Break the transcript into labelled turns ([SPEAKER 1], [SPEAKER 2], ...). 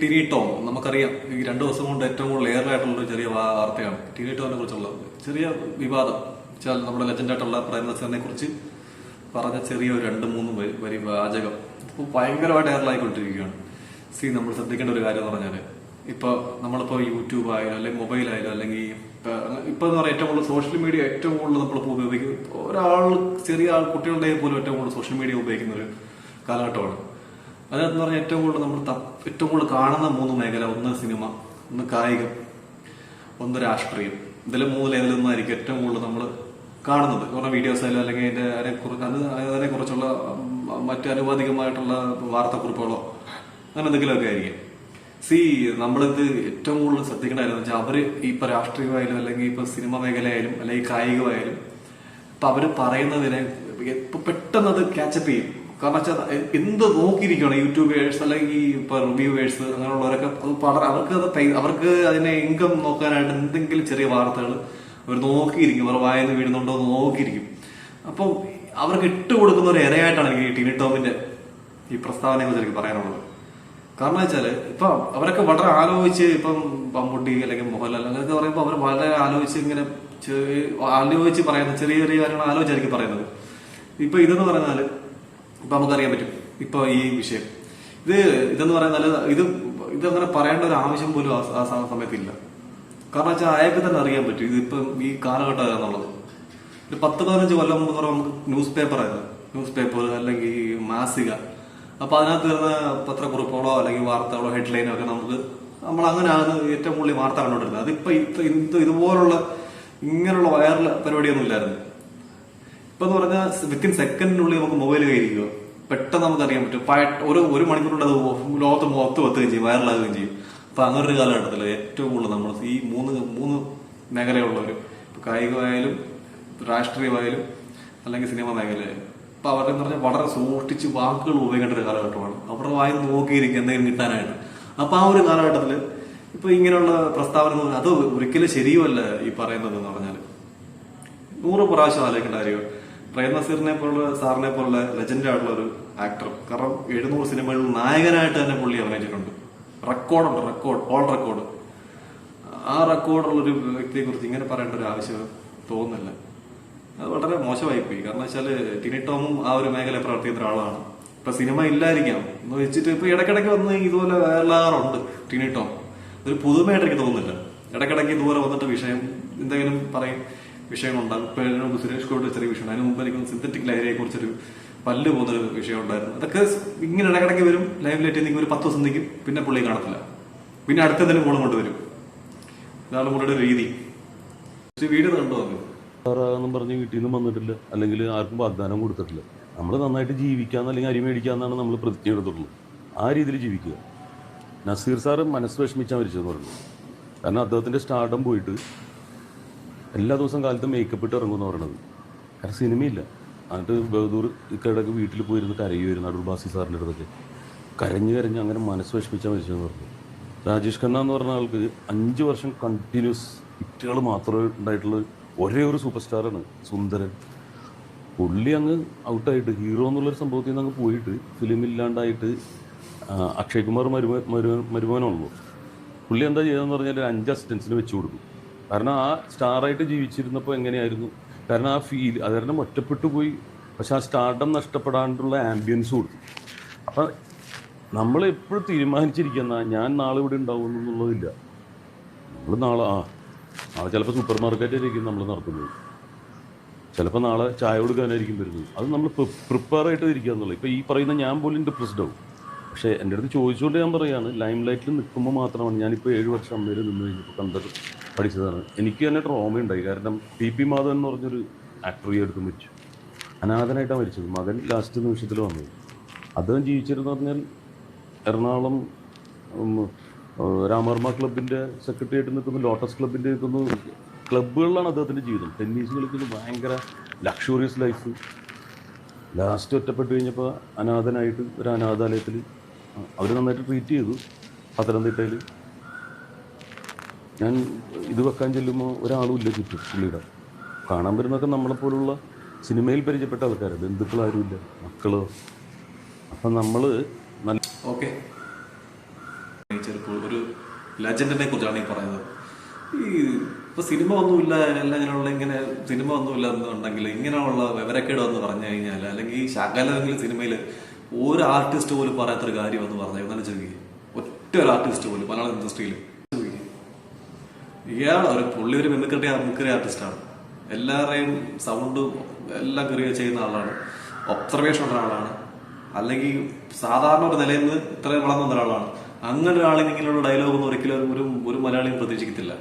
[SPEAKER 1] ടിനി ടോം നമുക്കറിയാം. ഈ 2 ദിവസം കൊണ്ട് ഏറ്റവും കൂടുതൽ എയറിലായിട്ടുള്ള ഒരു ചെറിയ വാർത്തയാണ് ടിനി ടോമിനെ കുറിച്ചുള്ള ചെറിയ വിവാദം. വെച്ചാൽ നമ്മുടെ ലെജൻഡായിട്ടുള്ള പ്രേംനസീറിനെ കുറിച്ച് പറഞ്ഞ ചെറിയ ഒരു 2-3 വരി വാചകം ഇപ്പോൾ ഭയങ്കരമായിട്ട് എയറിലായിക്കൊണ്ടിരിക്കുകയാണ്. നമ്മൾ ശ്രദ്ധിക്കേണ്ട ഒരു കാര്യം എന്ന് പറഞ്ഞാല് ഇപ്പൊ നമ്മളിപ്പോ യൂട്യൂബ് ആയാലും അല്ലെങ്കിൽ മൊബൈൽ ആയാലും അല്ലെങ്കിൽ ഇപ്പൊ എന്ന് പറഞ്ഞാൽ ഏറ്റവും കൂടുതൽ സോഷ്യൽ മീഡിയ ഏറ്റവും കൂടുതൽ നമ്മളിപ്പോൾ ഉപയോഗിക്കും. ചെറിയ കുട്ടികളുടെ പോലും ഏറ്റവും കൂടുതൽ സോഷ്യൽ മീഡിയ ഉപയോഗിക്കുന്ന ഒരു കാലഘട്ടമാണ്. അതിനകത്ത് പറഞ്ഞാൽ ഏറ്റവും കൂടുതൽ കാണുന്ന 3 മേഖല: ഒന്ന് സിനിമ, ഒന്ന് കായികം, ഒന്ന് രാഷ്ട്രീയം. ഇതിലെ 3 ഏറ്റവും കൂടുതൽ നമ്മൾ കാണുന്നത്. കുറെ വീഡിയോസ് ആയാലും അല്ലെങ്കിൽ അതിനെ കുറിച്ചുള്ള മറ്റ് അനുവാദികമായിട്ടുള്ള വാർത്താക്കുറിപ്പുകളോ അങ്ങനെ എന്തെങ്കിലുമൊക്കെ ആയിരിക്കും. നമ്മളിത് ഏറ്റവും കൂടുതൽ ശ്രദ്ധിക്കേണ്ട കാര്യം എന്ന് വെച്ചാൽ അവര് ഇപ്പൊ രാഷ്ട്രീയമായാലും അല്ലെങ്കിൽ ഇപ്പൊ സിനിമ മേഖലയായാലും അല്ലെങ്കിൽ കായികമായാലും ഇപ്പൊ അവര് പറയുന്നതിനെ പെട്ടെന്ന് അത് ക്യാച്ചപ്പ് ചെയ്യും. കാരണം വെച്ചാൽ എന്ത് നോക്കിയിരിക്കണം യൂട്യൂബേഴ്സ് അല്ലെങ്കിൽ ഇപ്പൊ റിവ്യൂവേഴ്സ് അങ്ങനെയുള്ളവരൊക്കെ അവർക്ക് അതിനെ ഇൻകം നോക്കാനായിട്ട് എന്തെങ്കിലും ചെറിയ വാർത്തകൾ അവർ നോക്കിയിരിക്കും. അവർ വായന വീഴുന്നുണ്ടോ എന്ന് നോക്കിയിരിക്കും. അപ്പം അവർക്ക് ഇട്ടുകൊടുക്കുന്ന ഒരു ഇരയായിട്ടാണ് എനിക്ക് ടിനി ടോമിന്റെ ഈ പ്രസ്താവനയെ കുറിച്ച് എനിക്ക് പറയാനുള്ളത്. കാരണം വെച്ചാല് ഇപ്പൊ അവരൊക്കെ വളരെ ആലോചിച്ച് ഇപ്പം മമ്മൂട്ടി അല്ലെങ്കിൽ മോഹൻലാൽ അങ്ങനെയൊക്കെ പറയുമ്പോൾ അവർ വളരെ ആലോചിച്ച് പറയുന്ന ചെറിയ ചെറിയ കാര്യങ്ങൾ ആലോചിച്ചായിരിക്കും പറയുന്നത്. ഇപ്പൊ ഇതെന്ന് പറഞ്ഞാല് ഇപ്പൊ നമുക്കറിയാൻ പറ്റും. ഇപ്പൊ ഈ വിഷയം ഇതെന്ന് പറയുന്നത് ഇതങ്ങനെ പറയേണ്ട ഒരു ആവശ്യം പോലും ആ സമയത്തില്ല. കാരണം വെച്ചാൽ അയാൾക്ക് തന്നെ അറിയാൻ പറ്റും ഇതിപ്പം ഈ കാലഘട്ടം ഏതാന്നുള്ളത്. ഒരു 10-15 കൊല്ലം മുമ്പ് നമുക്ക് ന്യൂസ് പേപ്പർ അല്ലെങ്കിൽ മാസിക, അപ്പൊ അതിനകത്ത് വരുന്ന പത്രക്കുറിപ്പുകളോ അല്ലെങ്കിൽ വാർത്തകളോ ഹെഡ്ലൈനോ ഒക്കെ നമ്മൾ അങ്ങനെയാണ് ഏറ്റവും കൂടുതൽ വാർത്ത കണ്ടോണ്ടിരുന്നത്. അതിപ്പോ ഇതുപോലുള്ള ഇങ്ങനെയുള്ള വൈറൽ പരിപാടിയൊന്നും ഇല്ലായിരുന്നു. ഇപ്പൊ എന്ന് പറഞ്ഞാൽ വിത്തിൻ സെക്കൻഡിനുള്ളിൽ നമുക്ക് മൊബൈൽ കയറിക്കുക, പെട്ടെന്ന് നമുക്ക് അറിയാൻ പറ്റും. ഒരു മണിക്കൂറുകൊണ്ട് അത് ലോകത്ത് മൊത്തം എത്തുകയും ചെയ്യും, വൈറലാകുകയും ചെയ്യും. അപ്പൊ അങ്ങനൊരു കാലഘട്ടത്തിൽ ഏറ്റവും കൂടുതൽ നമ്മൾ ഈ മൂന്ന് മേഖലയുള്ളവർ, ഇപ്പൊ കായികമായാലും രാഷ്ട്രീയമായാലും അല്ലെങ്കിൽ സിനിമ മേഖലയായാലും, അപ്പൊ അവരുടെ എന്ന് പറഞ്ഞാൽ വളരെ സൂക്ഷിച്ച് വാക്കുകൾ ഉപയോഗിക്കേണ്ട ഒരു കാലഘട്ടമാണ്. അവരുടെ വായി നോക്കിയിരിക്കും എന്തെങ്കിലും കിട്ടാനായിട്ട്. അപ്പൊ ആ ഒരു കാലഘട്ടത്തില് ഇപ്പൊ ഇങ്ങനെയുള്ള പ്രസ്താവന അത് ഒരിക്കലും ശരിയുമല്ല. ഈ പറയുന്നത് എന്ന് പറഞ്ഞാൽ 100 പ്രാവശ്യം ആലോചിക്കേണ്ട കാര്യം. പ്രേംനസീറിനെ പോലുള്ള സാറിനെ പോലുള്ള ലെജൻഡ് ആയിട്ടുള്ള ഒരു ആക്ടർ, കാരണം 700 സിനിമകളിൽ നായകനായിട്ട് തന്നെ പുള്ളി അഭിനയിച്ചിട്ടുണ്ട്. All record. ആ റെക്കോർഡുള്ള ഒരു വ്യക്തിയെ കുറിച്ച് ഇങ്ങനെ പറയേണ്ട ഒരു ആവശ്യം തോന്നുന്നില്ല. അത് വളരെ മോശമായി പോയി. കാരണം വെച്ചാല് ടിനി ടോമും ആ ഒരു മേഖല പ്രവർത്തിക്കുന്ന ഒരാളാണ്. ഇപ്പൊ സിനിമ ഇല്ലായിരിക്കാം എന്ന് വെച്ചിട്ട് ഇപ്പൊ ഇടയ്ക്കിടയ്ക്ക് വന്ന് ഇതുപോലെ വൈറലാകാറുണ്ട് ടിനി ടോം. ഒരു പുതുമയായിട്ട് എനിക്ക് തോന്നുന്നില്ല. ഇടയ്ക്കിടയ്ക്ക് ഇതുപോലെ വന്നിട്ട് എന്തെങ്കിലും പറയും, വിഷയങ്ങളുണ്ടാകും. ഇപ്പൊ സുരേഷ് ഗോപി ചെറിയ വിഷയം, അതിന് മുമ്പ് എനിക്ക് സിന്തറ്റിക് ലഹരിയെ കുറിച്ചൊരു പല്ല് പോകുന്നൊരു വിഷയം ഉണ്ടായിരുന്നു. അതൊക്കെ ഇങ്ങനെ ഇടയ്ക്കിടയ്ക്ക് വരും. ലൈവ് ലൈറ്റ് നിൽക്കും, ഒരു 10 ദിവസം നിൽക്കും, പിന്നെ പുള്ളി കാണത്തില്ല. പിന്നെ അടുത്തെന്തെങ്കിലും കോളം കൊണ്ടുവരും. ഇതാണ് പുള്ളിയുടെ രീതി. വീഡിയോ കണ്ടു വന്നു
[SPEAKER 2] എന്നും പറഞ്ഞ് വീട്ടിൽ നിന്നും വന്നിട്ടില്ല, അല്ലെങ്കിൽ ആർക്കും വാഗ്ദാനം കൊടുത്തിട്ടില്ല. നമ്മൾ നന്നായിട്ട് ജീവിക്കാന്ന് അല്ലെങ്കിൽ അരി മേടിക്കാന്നാണ് നമ്മൾ പ്രതിജ്ഞ എടുത്തിട്ടുള്ളത്. ആ രീതിയിൽ ജീവിക്കുക. നസീർ സാറ് മനസ്സ് വിഷമിച്ചാൽ മരിച്ചതെന്ന് പറഞ്ഞു. കാരണം അദ്ദേഹത്തിൻ്റെ സ്റ്റാർഡം പോയിട്ട് എല്ലാ ദിവസവും കാലത്ത് മേക്കപ്പ് ഇട്ട് ഇറങ്ങുമെന്ന് പറയണത്. കാരണം സിനിമയില്ല. എന്നിട്ട് ബഹദൂർ ഇക്കടക്ക് വീട്ടിൽ പോയിരുന്ന് കരയുമായിരുന്നു. അടൂർ ബാസി സാറിൻ്റെ അടുത്തൊക്കെ കരഞ്ഞ് അങ്ങനെ മനസ്സ് വിഷമിച്ചാൽ മരിച്ചതെന്ന് പറഞ്ഞു. രാജേഷ് ഖന്ന എന്ന് പറഞ്ഞ ആൾക്ക് 5 വർഷം കണ്ടിന്യൂസ് ഹിറ്റുകൾ മാത്രമേ ഉണ്ടായിട്ടുള്ള ഒരേ ഒരു സൂപ്പർ സ്റ്റാറാണ് സുന്ദരൻ. പുള്ളി അങ്ങ് ഔട്ടായിട്ട് ഹീറോ എന്നുള്ളൊരു സംഭവത്തിൽ നിന്ന് അങ്ങ് പോയിട്ട് ഫിലിമില്ലാണ്ടായിട്ട് അക്ഷയ് കുമാർ മരുമോനുള്ളൂ. പുള്ളി എന്താ ചെയ്തതെന്ന് പറഞ്ഞാൽ 5 അസിസ്റ്റൻസിന് വെച്ച് കൊടുക്കും. കാരണം ആ സ്റ്റാറായിട്ട് ജീവിച്ചിരുന്നപ്പോൾ എങ്ങനെയായിരുന്നു, കാരണം ആ ഫീൽ അത് കാരണം ഒറ്റപ്പെട്ടു പോയി. പക്ഷെ ആ സ്റ്റാർഡം നഷ്ടപ്പെടാണ്ടുള്ള ആംബിയൻസ് കൊടുത്തു. അപ്പം നമ്മൾ എപ്പോഴും തീരുമാനിച്ചിരിക്കുന്ന ഞാൻ നാളെ ഇവിടെ ഉണ്ടാവും എന്നുള്ളതില്ല. നമ്മൾ നാളെ ചിലപ്പോൾ സൂപ്പർ മാർക്കറ്റായിരിക്കും നമ്മൾ നടത്തുന്നത്, ചിലപ്പോൾ നാളെ ചായ കൊടുക്കാനായിരിക്കും വരുന്നത്. അത് നമ്മൾ പ്രിപ്പയർ ആയിട്ട് ഇരിക്കുക എന്നുള്ളത്. ഇപ്പോൾ ഈ പറയുന്ന ഞാൻ പോലും ഡിപ്രസ്ഡ് ആവും. പക്ഷേ എൻ്റെ അടുത്ത് ചോദിച്ചുകൊണ്ട് ഞാൻ പറയുകയാണ്, ലൈം ലൈറ്റിൽ നിൽക്കുമ്പോൾ മാത്രമാണ്. ഞാനിപ്പോൾ 7 വർഷം അമ്മയിൽ നിന്ന് കഴിഞ്ഞപ്പോൾ കണ്ടത് പഠിച്ചതാണ്. എനിക്ക് തന്നെ ട്രോമ ഉണ്ടായി. കാരണം ടി.പി. മാധവൻ എന്ന് പറഞ്ഞൊരു ആക്ടർ ഈ അടുത്ത് മരിച്ചു. അനാഥനായിട്ടാണ് മരിച്ചത്. മകൻ ലാസ്റ്റ് നിമിഷത്തിൽ വന്നത്. അദ്ദേഹം ജീവിച്ചിരുന്നു പറഞ്ഞാൽ എറണാകുളം രാമവർമ്മ ക്ലബിൻ്റെ സെക്രട്ടറി ആയിട്ട് നിൽക്കുന്നു, ലോട്ടസ് ക്ലബിൻ്റെ നിൽക്കുന്നു. ക്ലബ്ബുകളിലാണ് അദ്ദേഹത്തിൻ്റെ ജീവിതം. ടെന്നീസ് കളിക്കുന്ന ഭയങ്കര ലക്ഷൂറിയസ് ലൈഫ്. ലാസ്റ്റ് ഒറ്റപ്പെട്ട് കഴിഞ്ഞപ്പോൾ അനാഥനായിട്ട് ഒരു അനാഥാലയത്തിൽ അവർ നന്നായിട്ട് ട്രീറ്റ് ചെയ്തു. പത്തനംതിട്ടയിൽ ഞാൻ ഇത് വെക്കാൻ ചെല്ലുമ്പോൾ ഒരാളും ഇല്ല ചുറ്റും. പുള്ളിയുടെ കാണാൻ വരുന്നതൊക്കെ നമ്മളെപ്പോലുള്ള സിനിമയിൽ പരിചയപ്പെട്ട ആൾക്കാർ, ബന്ധുക്കളാരുമില്ല, മക്കളോ. അപ്പം നമ്മൾ നല്ല
[SPEAKER 1] ചെറുപ്പം ഒരു ലെജൻഡിനെ കുറിച്ചാണ് ഈ പറയുന്നത്. ഈ ഇപ്പൊ സിനിമ ഒന്നുമില്ല എല്ലാം ഇങ്ങനെ സിനിമ ഒന്നുമില്ല എന്നുണ്ടെങ്കിൽ ഇങ്ങനെയുള്ള വിവരക്കേട് എന്ന് പറഞ്ഞു കഴിഞ്ഞാൽ, അല്ലെങ്കിൽ ശകലെങ്കിലും സിനിമയിൽ ഒരു ആർട്ടിസ്റ്റ് പോലും പറയാത്തൊരു കാര്യം എന്ന് പറഞ്ഞാൽ എന്നാലും ചോദിക്കുക, ഒറ്റ ഒരു ആർട്ടിസ്റ്റ് പോലും മലയാളം ഇൻഡസ്ട്രിയിൽ ഇയാൾ പുള്ളി ഒരു മിമിക്രി ആർട്ടിസ്റ്റാണ്. എല്ലാവരുടെയും സൗണ്ടും എല്ലാം ക്രിയേറ്റ് ചെയ്യുന്ന ആളാണ്, ഒബ്സർവേഷൻ ഉള്ള ആളാണ്, അല്ലെങ്കിൽ സാധാരണ ഒരു നിലയിൽ നിന്ന് ഇത്രയും വളർന്ന ഒരാളാണ്. അങ്ങനെ ഒരാളിന് ഇങ്ങനെയുള്ള ഡയലോഗ് ഒന്നും ഒരിക്കലും ഒരു മലയാളിയും പ്രതീക്ഷിക്കത്തില്ല.